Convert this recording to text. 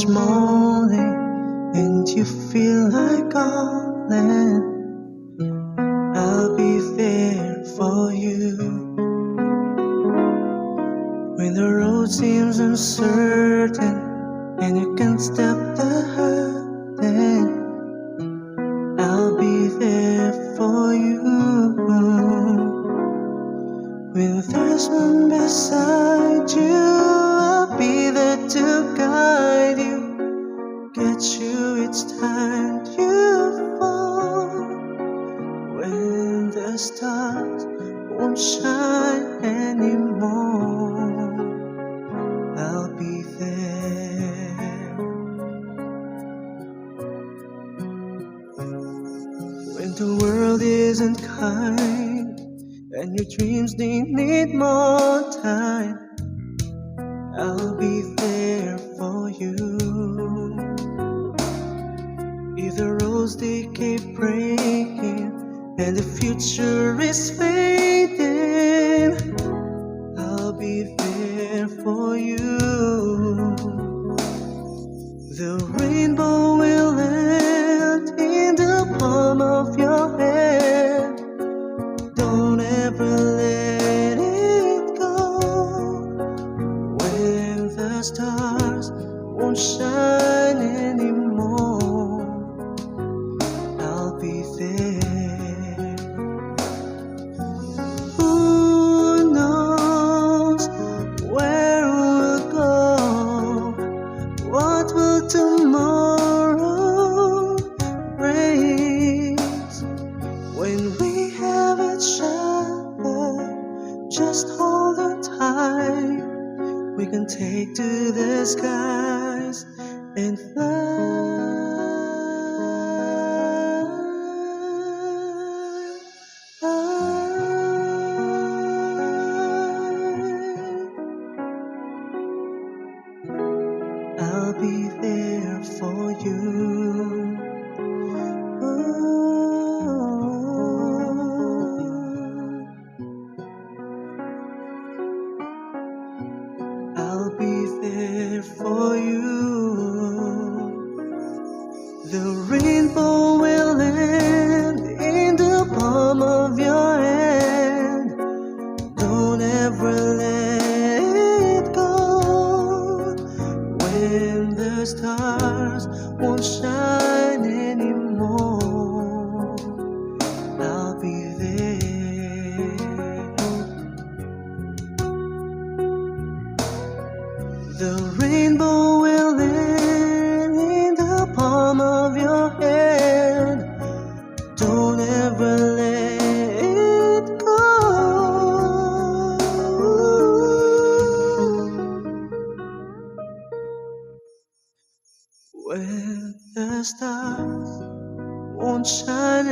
it's morning and you feel like calling, I'll be there for you. When the road seems uncertain and you can't stop the hurting, I'll be there for you. When there's one beside you, I'll be there to guide you, get you each time you fall. When the stars won't shine anymore, I'll be there. When the world isn't kind and your dreams need more time, I'll be there for you. If the roads they keep breaking and the future is fading, I'll be there for you. The rainbow will land in the palm of your hand. Don't ever let it go. When the stars won't shine anymore, I'll be there. Who knows where we'll go? What will tomorrow brings? When we have each other, just hold on tight. We can take to the skies and fly. I'll be there for you. I'll be there for you. The rainbow will land in the palm of your hand. Don't ever let it go. When the stars won't shine anymore, I'll be there. The rainbow will land in the palm of your hand. Don't ever let it go. When the stars won't shine